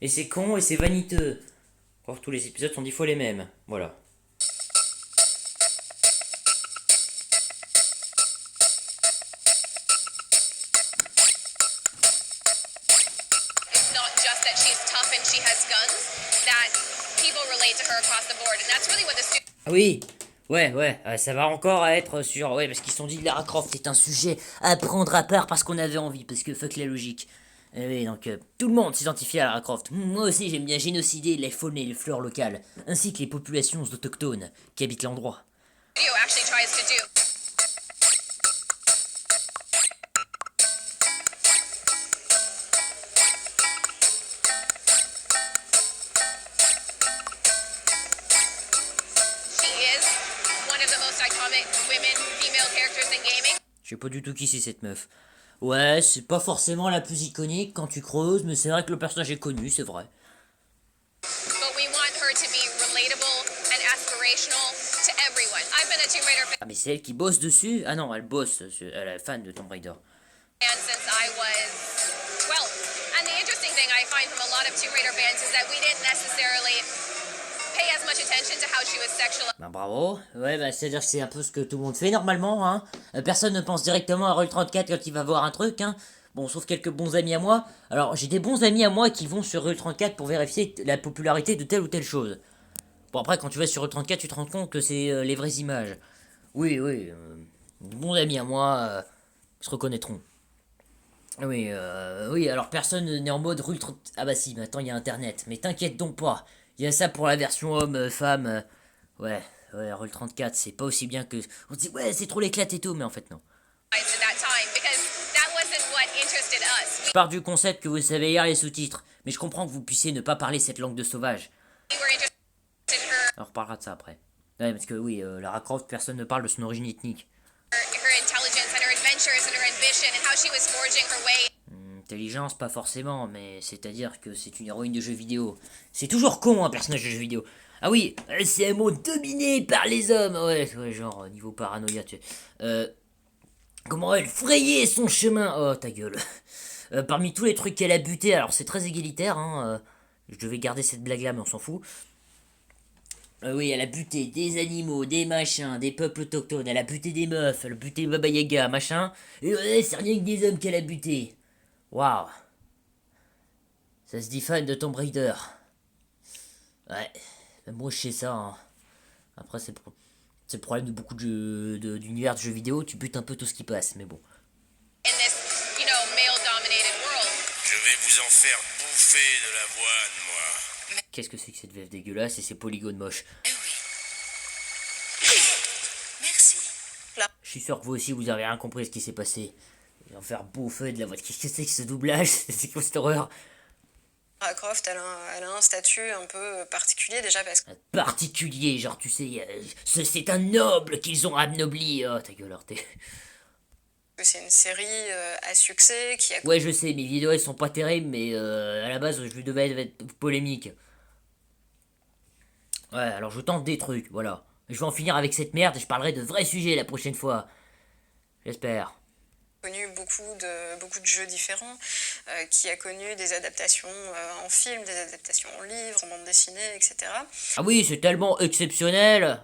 Et c'est con et c'est vaniteux. Or, tous les épisodes sont 10 fois les mêmes. Voilà. It's not just that she's tough and she has guns, that people relate to her across the board. And that's really what the students. Ah oui. Ouais, ça va encore être sur... Ouais, parce qu'ils se sont dit, Lara Croft est un sujet à prendre à part parce qu'on avait envie, parce que fuck la logique. Oui, donc tout le monde s'identifie à Lara Croft. Moi aussi, j'aime bien génocider les faunes et les fleurs locales, ainsi que les populations autochtones qui habitent l'endroit. Actually tries to do. She is one of the most iconic women, female characters in gaming. Je sais pas du tout qui c'est cette meuf. Ouais, c'est pas forcément la plus iconique quand tu creuses, mais c'est vrai que le personnage est connu, c'est vrai. But we want her to be relatable and aspirational to everyone. I've been a Tomb Raider Ah mais c'est elle qui bosse dessus? Ah non, elle bosse, elle est fan de Tomb Raider. fan since I was 12. And the interesting thing I find from a lot of Tomb Raider fans is that we didn't necessarily pay as much attention to how she was sexualized. Bah bravo, ouais bah c'est-à-dire que c'est un peu ce que tout le monde fait normalement, hein. Personne ne pense directement à Roll 34 quand il va voir un truc, hein. Bon, sauf quelques bons amis à moi. Alors j'ai des bons amis à moi qui vont sur Roll 34 pour vérifier la popularité de telle ou telle chose. Bon après quand tu vas sur Roll 34 tu te rends compte que c'est les vraies images. Oui, de bons amis à moi se reconnaîtront. Oui, alors personne n'est en mode Rule 30... Ah bah si, mais attends, il y a Internet. Mais t'inquiète donc pas. Il y a ça pour la version homme, femme. Ouais, Rule 34, c'est pas aussi bien que... On se dit, ouais, c'est trop l'éclate et tout, mais en fait, non. At that time because that wasn't what interested us. Je pars du concept que vous savez lire les sous-titres, mais je comprends que vous puissiez ne pas parler cette langue de sauvage. We were interested in her, On reparlera de ça après. Ouais, parce que oui, Lara Croft, personne ne parle de son origine ethnique. her intelligence and her adventures and her ambition and how she was forging her way. Intelligence, pas forcément, mais c'est-à-dire que c'est une héroïne de jeu vidéo. C'est toujours con, un personnage de jeu vidéo. Ah oui, c'est un monde dominé par les hommes. Ouais, genre, niveau paranoïa, tu sais. Comment elle frayait son chemin. Oh, ta gueule. Parmi tous les trucs qu'elle a buté, alors c'est très égalitaire, hein. Je devais garder cette blague-là, mais on s'en fout. Oui, elle a buté des animaux, des machins, des peuples autochtones, elle a buté des meufs, elle a buté Baba Yaga, machin. Et ouais, c'est rien que des hommes qu'elle a buté. Waouh. Ça se dit fan de Tomb Raider. Ouais. Même moi je sais ça. Hein. Après c'est le problème de beaucoup d'univers de jeux vidéo, tu butes un peu tout ce qui passe, mais bon. In this, male-dominated world. Je vais vous en faire bouffer de l'avoine, moi. Qu'est-ce que c'est que cette VF dégueulasse et ces polygones moches? Eh oui. Merci. Je suis sûr que vous aussi vous avez rien compris à ce qui s'est passé. Ils vont faire bouffer de la voix. Qu'est-ce que c'est que ce doublage? C'est quoi cette horreur? Lara Croft, elle a un statut un peu particulier déjà parce que Particulier, genre tu sais, c'est un noble qu'ils ont anobli. Oh ta gueule, Orté. c'est une série à succès qui a Ouais, je sais, mes vidéos elles sont pas terribles, mais à la base je lui devais être polémique. Ouais, alors je tente des trucs, voilà. Je vais en finir avec cette merde et je parlerai de vrais sujets la prochaine fois. J'espère. connu beaucoup de jeux différents, qui a connu des adaptations en film, des adaptations en livre, en bande dessinée, etc. Ah oui, c'est tellement exceptionnel.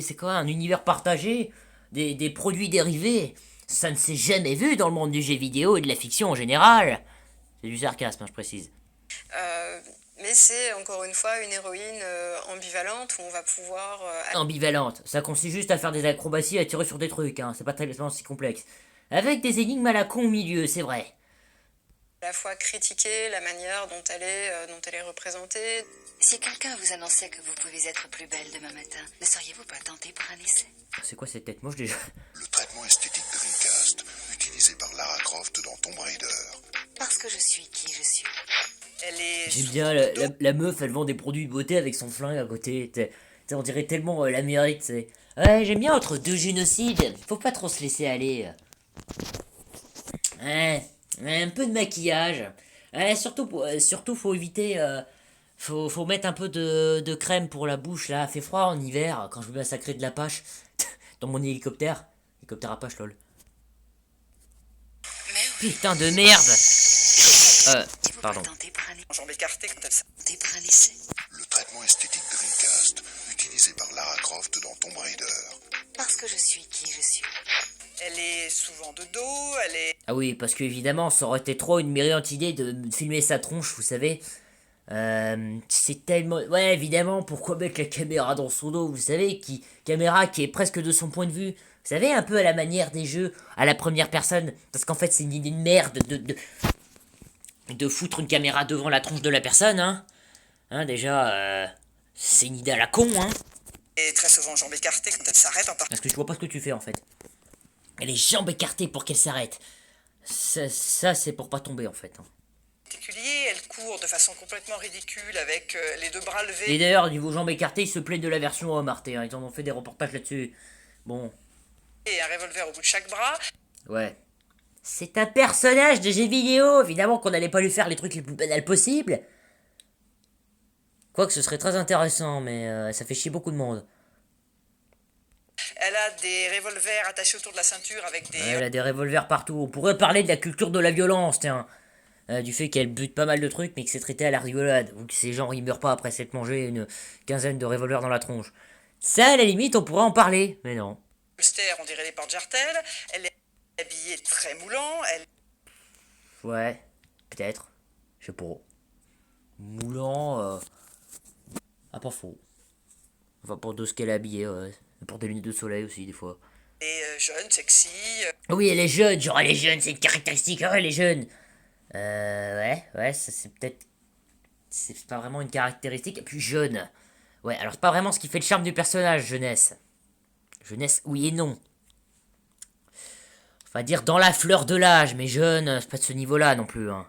C'est quoi, un univers partagé, des produits dérivés. Ça ne s'est jamais vu dans le monde du jeu vidéo et de la fiction en général. C'est du sarcasme, hein, je précise. Mais c'est encore une fois une héroïne ambivalente où on va pouvoir Ambivalente, ça consiste juste à faire des acrobaties et à tirer sur des trucs, hein. C'est pas tellement si complexe. Avec des énigmes à la con au milieu, c'est vrai. à la fois critiquer la manière dont elle est représentée. Si quelqu'un vous annonçait que vous pouvez être plus belle demain matin, ne seriez-vous pas tenté pour un essai? C'est quoi cette tête moche déjà? Le traitement esthétique Dreamcast, utilisé par Lara Croft dans Tomb Raider. Parce que je suis qui je suis. Elle est J'aime bien la meuf, elle vend des produits de beauté avec son flingue à côté. On dirait tellement l'Amérique, tu sais. Ouais, j'aime bien entre deux génocides. Faut pas trop se laisser aller. Ouais, un peu de maquillage. Ouais, surtout faut éviter. Faut mettre un peu de crème pour la bouche là. Fait froid en hiver quand je veux massacrer de l'Apache dans mon hélicoptère. Hélicoptère Apache, lol. Mais oui, Putain de merde. vous Pardon. pas tenté pour un essai. jambes écartées quand elle T'es paralysé. Le traitement esthétique Dreamcast, utilisé par Lara Croft dans Tomb Raider. Parce que je suis qui je suis. Elle est souvent de dos, elle est... Ah oui, parce que évidemment, ça aurait été trop une brillante idée de filmer sa tronche, vous savez. C'est tellement... Ouais, évidemment, pourquoi mettre la caméra dans son dos, vous savez, caméra qui est presque de son point de vue. Vous savez, un peu à la manière des jeux, à la première personne. Parce qu'en fait, c'est une idée de merde de foutre une caméra devant la tronche de la personne, hein. Hein, déjà, c'est une idée à la con, hein. est très souvent jambes écartées quand elle s'arrête en Parce que je vois pas ce que tu fais, en fait. Elle est jambes écartées pour qu'elle s'arrête. Ça c'est pour pas tomber, en fait, hein. particulier. Elle court de façon complètement ridicule avec les deux bras levés. Et d'ailleurs, niveau jambes écartées, ils se plaignent de la version homme, Arte, hein. Ils en ont fait des reportages là-dessus. Bon, Et un revolver au bout de chaque bras. ouais. C'est un personnage de jeu vidéo. Évidemment qu'on n'allait pas lui faire les trucs les plus banals possibles. Quoique ce serait très intéressant, mais ça fait chier beaucoup de monde. Elle a des revolvers attachés autour de la ceinture avec des... Ouais, elle a des revolvers partout. On pourrait parler de la culture de la violence, tiens. Du fait qu'elle bute pas mal de trucs, mais que c'est traité à la rigolade. Ou que ces gens, ils meurent pas après s'être mangé une quinzaine de revolvers dans la tronche. Ça, à la limite, on pourrait en parler, mais non. holsters, on dirait les porte-jartelles. Elle est habillée très moulant. Elle... Ouais, peut-être. Je sais pas. Moulant, ah, pas faux. Enfin, pour de ce qu'elle est habillée, ouais. Pour des lunettes de soleil aussi, des fois. est jeune, sexy. Oui, elle est jeune, genre elle est jeune, c'est une caractéristique, elle est jeune. Ouais, ça c'est peut-être... C'est pas vraiment une caractéristique, et puis jeune. Ouais, alors c'est pas vraiment ce qui fait le charme du personnage, jeunesse. Jeunesse, oui et non. Enfin, dire dans la fleur de l'âge, mais jeune, c'est pas de ce niveau-là non plus, hein.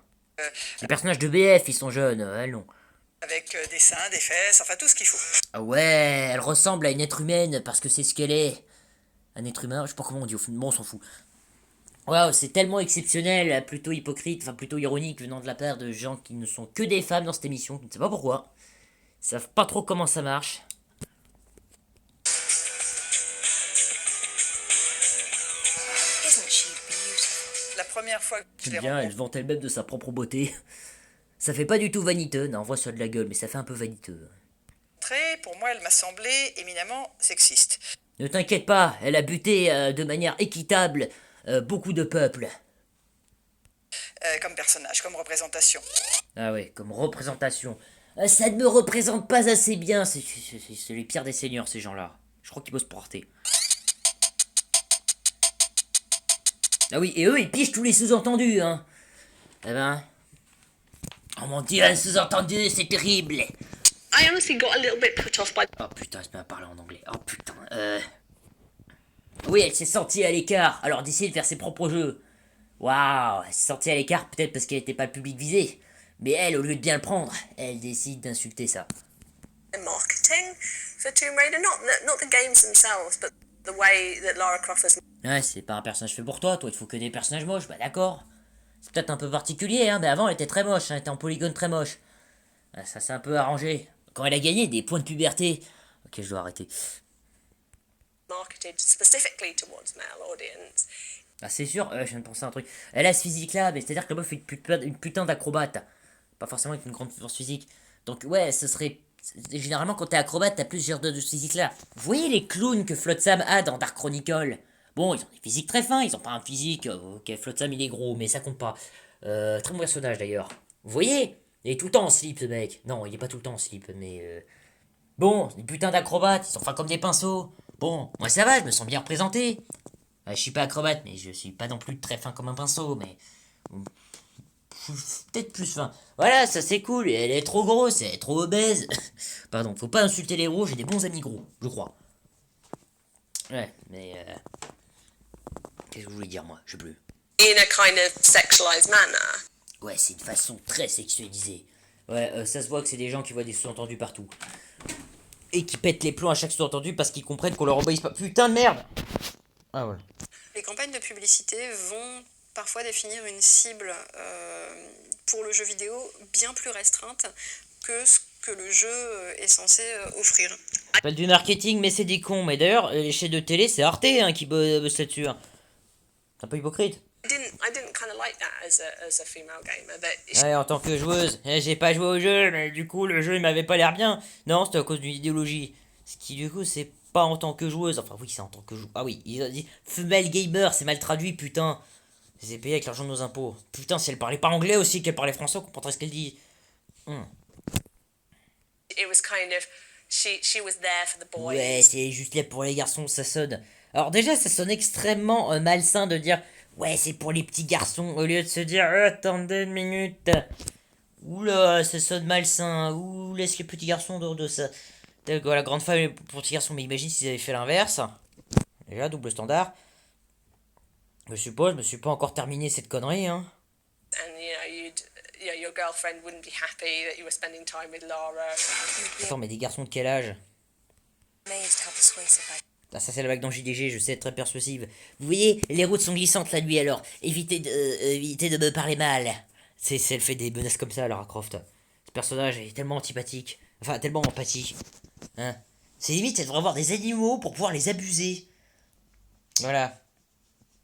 Les personnages de BF, ils sont jeunes, elle non. Avec des seins, des fesses, enfin tout ce qu'il faut. Ah ouais, elle ressemble à une être humaine, parce que c'est ce qu'elle est. Un être humain, je sais pas comment on dit, au fond, bon, on s'en fout. Waouh, c'est tellement exceptionnel, plutôt hypocrite, enfin plutôt ironique venant de la part de gens qui ne sont que des femmes dans cette émission. Je ne sais pas pourquoi. Ils savent pas trop comment ça marche. Isn't she beautiful? La première fois que je l'ai J'aime bien, elle vante elle-même de sa propre beauté. Ça fait pas du tout vaniteux, non, on voit ça de la gueule, mais ça fait un peu vaniteux. rencontrée, pour moi, elle m'a semblé éminemment sexiste. Ne t'inquiète pas, elle a buté de manière équitable beaucoup de peuples. Comme personnage, comme représentation. Ah ouais, comme représentation. Ça ne me représente pas assez bien, c'est les pires des seigneurs, ces gens-là. Je crois qu'ils bossent pour Arte. Ah oui, et eux, ils pichent tous les sous-entendus, hein. Eh ben... Oh mon dieu, un sous-entendu, c'est terrible. I honestly got a little bit put off by. Oh putain, je mets à parler en anglais. Oh putain, Oui, elle s'est sentie à l'écart, alors d'essayer de faire ses propres jeux. Waouh, elle s'est sentie à l'écart peut-être parce qu'elle n'était pas le public visé. Mais elle, au lieu de bien le prendre, elle décide d'insulter ça. Marketing for Tomb Raider, not the games themselves, but the way that Lara Croft was. Ouais, c'est pas un personnage fait pour toi, il te faut que des personnages moches, bah d'accord. C'est peut-être un peu particulier, hein, mais avant elle était très moche, hein, elle était en polygone très moche. Ouais, ça s'est un peu arrangé. Quand elle a gagné des points de puberté... Ok, je dois arrêter. Marketed specifically towards male audience. Ah c'est sûr, je viens de penser à un truc. Elle a ce physique-là, mais c'est-à-dire que la meuf est une putain d'acrobate. Pas forcément avec une grande force physique. Donc ouais, ce serait... Généralement quand t'es acrobate, t'as plus ce genre de physique-là. Vous voyez les clowns que Flotsam a dans Dark Chronicle? Bon, ils ont des physiques très fins, ils ont pas un physique... ok, Flotsam il est gros, mais ça compte pas. Très bon personnage d'ailleurs. Vous voyez? Il est tout le temps en slip ce mec. Non, il est pas tout le temps en slip, mais... Bon, des putains d'acrobates, ils sont fins comme des pinceaux. Bon, moi ça va, je me sens bien représenté. Je suis pas acrobate, mais je suis pas non plus très fin comme un pinceau, mais... Peut-être plus fin. Voilà, ça c'est cool, et elle est trop grosse, elle est trop obèse. Pardon, faut pas insulter les gros, j'ai des bons amis gros, je crois. Ouais, mais... Qu'est-ce que je voulais dire, moi? Je sais plus. In a kind of sexualized manner. Ouais, c'est une façon très sexualisée. Ouais, ça se voit que c'est des gens qui voient des sous-entendus partout. Et qui pètent les plombs à chaque sous-entendu parce qu'ils comprennent qu'on leur obéisse pas. Putain de merde! Ah ouais. Les campagnes de publicité vont parfois définir une cible pour le jeu vidéo bien plus restreinte que ce que le jeu est censé offrir. Ça s'appelle du marketing, mais c'est des cons. Mais d'ailleurs, les chaînes de télé, c'est Arte hein, qui bosse là-dessus. Hein. C'est un peu hypocrite. I didn't kind of like that as a female gamer. That Ouais, en tant que joueuse, j'ai pas joué au jeu, mais du coup, le jeu, il m'avait pas l'air bien. Non, c'était à cause d'une idéologie. Ce qui, du coup, c'est pas en tant que joueuse. Enfin, oui, c'est en tant que joueuse. Ah oui, il a dit female gamer, c'est mal traduit, putain. Je les ai payés avec l'argent de nos impôts. Putain, si elle parlait pas anglais aussi, qu'elle parlait français, on comprendrait ce qu'elle dit. it was kind of she was there for the boys. Ouais, c'est juste là pour les garçons, ça sonne. Alors déjà, ça sonne extrêmement malsain de dire ouais, c'est pour les petits garçons, au lieu de se dire attendez une minute. Oula, ça sonne malsain. Ouh, laisse les petits garçons dehors de ça. D'accord, la grande femme est pour petits garçons, mais imagine s'ils avaient fait l'inverse. Déjà, double standard. Je suppose, je me suis pas encore terminé cette connerie, hein. And your girlfriend wouldn't be happy that you were spending time with Lara. Attends, mais des garçons de quel âge? Amazed how persuasive I... Ah, ça c'est la blague dans JDG, je sais être très persuasive. Vous voyez, les routes sont glissantes la nuit alors. Évitez de me parler mal. Elle fait des menaces comme ça, Lara Croft. Ce personnage est tellement antipathique. Enfin, tellement empathique. Hein. C'est limite, elle devrait avoir des animaux pour pouvoir les abuser. Voilà.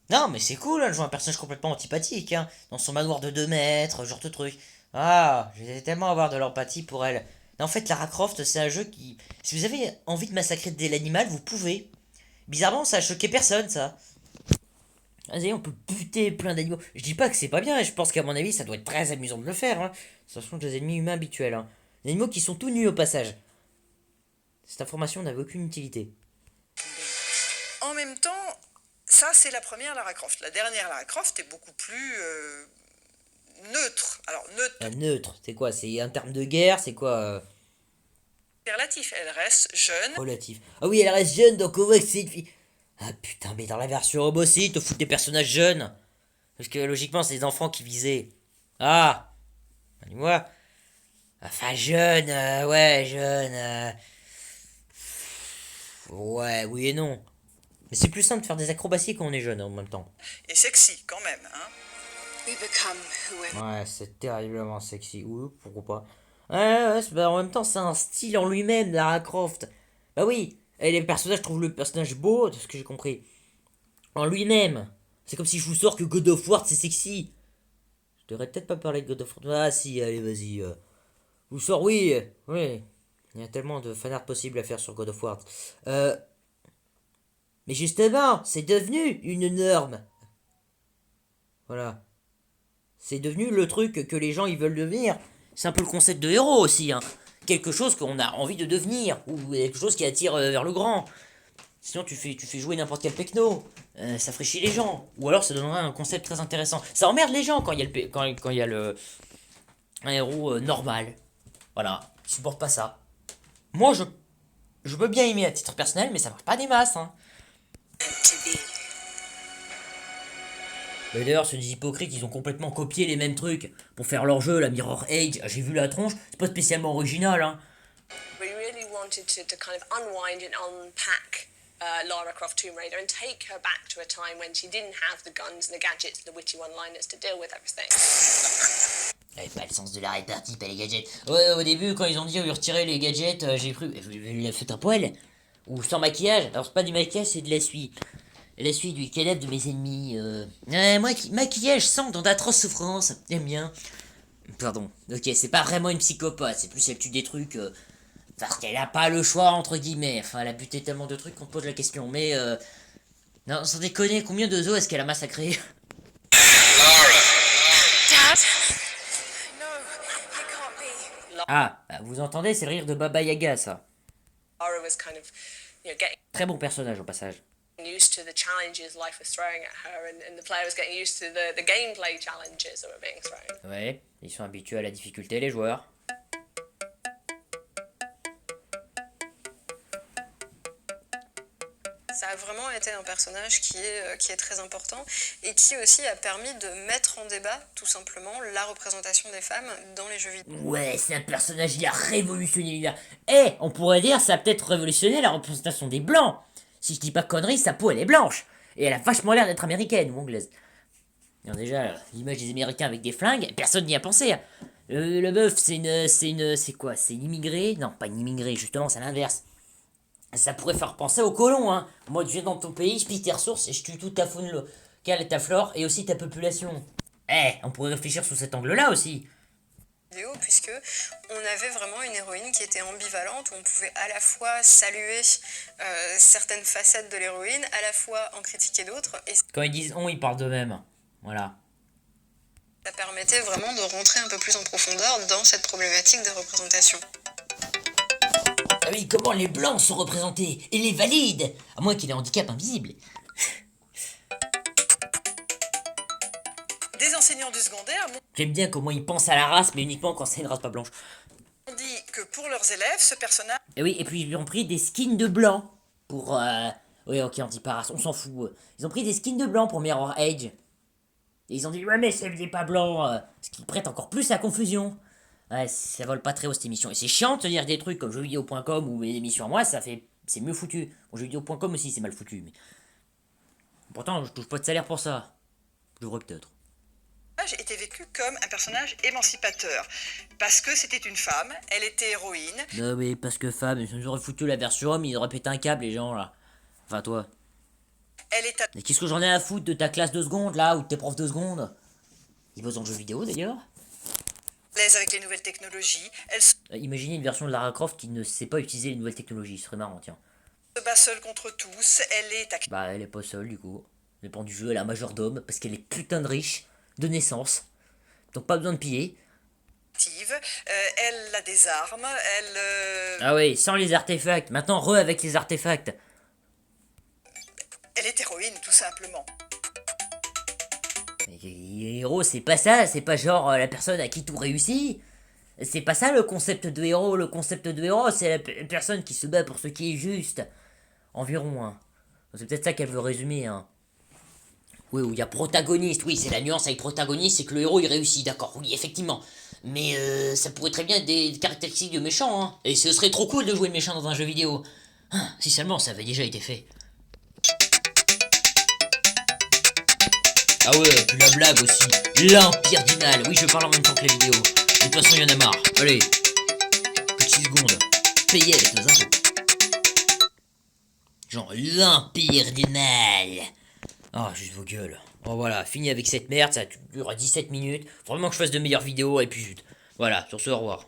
Non, mais c'est cool, hein, de jouer un personnage complètement antipathique, hein. Dans son manoir de 2 mètres, genre de truc. Ah, j'ai tellement avoir de l'empathie pour elle. En fait, Lara Croft, c'est un jeu qui... Si vous avez envie de massacrer l'animal, vous pouvez. Bizarrement, ça a choqué personne, ça. Vas-y, on peut buter plein d'animaux. Je dis pas que c'est pas bien, je pense qu'à mon avis, ça doit être très amusant de le faire. Hein. Ça change des ennemis humains habituels. Hein. Des animaux qui sont tout nus au passage. Cette information n'avait aucune utilité. En même temps, ça c'est la première Lara Croft. La dernière Lara Croft est beaucoup plus neutre. Alors neutre, Neutre, c'est quoi? C'est un terme de guerre, c'est quoi c'est relatif. Elle reste jeune. Relatif. Ah oui, elle reste jeune, donc on voit que c'est une fille. Ah putain, mais dans la version robot, si, te foutent des personnages jeunes. Parce que logiquement, c'est les enfants qui visaient. Ah, dis-moi. Enfin, jeune, ouais, jeune. Ouais, oui et non. Mais c'est plus simple de faire des acrobaties quand on est jeune en même temps. Et sexy quand même. Hein. We become whoever... Ouais, c'est terriblement sexy. Oui, pourquoi pas. Ouais, bah, en même temps, c'est un style en lui-même, Lara Croft. Bah oui, et les personnages trouvent le personnage beau, de ce que j'ai compris. En lui-même. C'est comme si je vous sors que God of War, c'est sexy. Je devrais peut-être pas parler de God of War. Ah si, allez, vas-y. Je vous sors, oui. Oui. Il y a tellement de fanart possibles à faire sur God of War. Mais justement, c'est devenu une norme. Voilà. C'est devenu le truc que les gens ils veulent devenir. C'est un peu le concept de héros aussi. Hein. Quelque chose qu'on a envie de devenir. Ou quelque chose qui attire vers le grand. Sinon tu fais jouer n'importe quel pecno. Ça ferait chier les gens. Ou alors ça donnerait un concept très intéressant. Ça emmerde les gens quand il y a quand il y a un héros normal. Voilà. Je supporte pas ça. Moi je veux bien aimer à titre personnel, mais ça marche pas des masses. Hein. D'ailleurs, ceux des hypocrites, ils ont complètement copié les mêmes trucs pour faire leur jeu, la Mirror Age. J'ai vu la tronche, c'est pas spécialement original, hein. We really wanted to kind of unwind and unpack Lara Croft Tomb Raider and take her back to a time when she didn't have the guns and the gadgets and the witty one-liners to deal with everything. J'avais pas le sens de la répartie, pas les gadgets. Ouais, au début, quand ils ont dit retirer les gadgets, j'ai cru. Vous lui avez fait un poil? Ou sans maquillage? Alors, c'est pas du maquillage, c'est de l'essuie. L'essuie du cadavre de mes ennemis. Moi, maquillage sans dans d'atroces souffrances. J'aime bien. Pardon. Ok, c'est pas vraiment une psychopathe, c'est plus elle tue des trucs. Parce qu'elle a pas le choix, entre guillemets. Enfin, elle a buté tellement de trucs qu'on te pose la question. Mais, non, sans déconner, combien de zoos est-ce qu'elle a massacré? Dad? No, it can't be. Ah, bah, vous entendez, c'est le rire de Baba Yaga, ça. Lara was kind of, getting Très bon personnage, au passage. used to the challenges life was throwing at her, and the player was getting used to the gameplay challenges that were being thrown. Ouais, ils sont habitués à la difficulté, les joueurs. Ça a vraiment été un personnage qui est très important et qui aussi a permis de mettre en débat, tout simplement, la représentation des femmes dans les jeux vidéo. Ouais, c'est un personnage qui a révolutionné l'univers. Eh, on pourrait dire ça a peut-être révolutionné la représentation des blancs. Si je dis pas conneries, sa peau elle est blanche. Et elle a vachement l'air d'être américaine ou anglaise. Alors déjà, l'image des Américains avec des flingues, personne n'y a pensé. Hein. Le meuf, c'est quoi? C'est une immigrée? Non, pas une immigrée, justement, c'est l'inverse. Ça pourrait faire penser aux colons, hein. Moi, je viens dans ton pays, je pille tes ressources et je tue toute ta faune, ta flore et aussi ta population. On pourrait réfléchir sous cet angle-là aussi. Vidéo, puisque on avait vraiment une héroïne qui était ambivalente, où on pouvait à la fois saluer certaines facettes de l'héroïne, à la fois en critiquer d'autres, et Quand ils disent on, ils parlent d'eux-mêmes. Voilà. ça permettait vraiment de rentrer un peu plus en profondeur dans cette problématique de représentation. Ah oui, comment les blancs sont représentés et les valides, à moins qu'il ait un handicap invisible. Des enseignants du secondaire J'aime bien comment ils pensent à la race, mais uniquement quand c'est une race pas blanche. m'ont dit que pour leurs élèves, ce personnage Et oui, et puis ils lui ont pris des skins de blanc pour... Oui, ok, on dit pas race, on s'en fout. Ils ont pris des skins de blanc pour Mirror Edge. Et ils ont dit, ouais, mais c'est pas blanc, ce qui prête encore plus à confusion. Ouais, ça vole pas très haut cette émission. Et c'est chiant de se dire des trucs comme jeuxvideo.com ou mes émissions à moi, c'est mieux foutu. Bon, jeuxvideo.com aussi, c'est mal foutu, mais... Pourtant, je touche pas de salaire pour ça. Je devrais peut-être. était vécu comme un personnage émancipateur. Parce que c'était une femme, elle était héroïne. Non mais parce que femme, ils auraient foutu la version homme, ils auraient pété un câble les gens là. Enfin toi. Elle est Mais qu'est-ce que j'en ai à foutre de ta classe de seconde là, ou de tes profs de seconde? Ils bossent dans le jeu vidéo d'ailleurs. à l'aise avec les nouvelles technologies. Elle se Imaginez une version de Lara Croft qui ne sait pas utiliser les nouvelles technologies, ce serait marrant tiens. bat seule contre tous. Elle est Bah elle est pas seule du coup. Ça dépend du jeu, elle a un majordome, parce qu'elle est putain de riche, de naissance. Donc pas besoin de piller. active. Elle a des armes. Ah oui, sans les artefacts. Maintenant avec les artefacts. Elle est héroïne, tout simplement. Mais héros, c'est pas ça, c'est pas genre la personne à qui tout réussit. C'est pas ça le concept de héros. Le concept de héros, c'est la personne qui se bat pour ce qui est juste. Environ, hein. C'est peut-être ça qu'elle veut résumer, hein. Oui, où il y a protagoniste, oui, c'est la nuance avec protagoniste, c'est que le héros il réussit, d'accord, oui, effectivement. Mais ça pourrait très bien être des caractéristiques de méchant, hein. Et ce serait trop cool de jouer le méchant dans un jeu vidéo. Ah, si seulement ça avait déjà été fait. Ah ouais, puis la blague aussi. L'Empire du Mal. Oui, je parle en même temps que la vidéo. De toute façon, il y en a marre. Allez. Petite seconde. Payez avec nos impôts. Genre, l'Empire du Mal. Ah, juste vos gueules. Bon, voilà, fini avec cette merde. Ça dure 17 minutes. Faut vraiment que je fasse de meilleures vidéos. Et puis, voilà, sur ce, au revoir.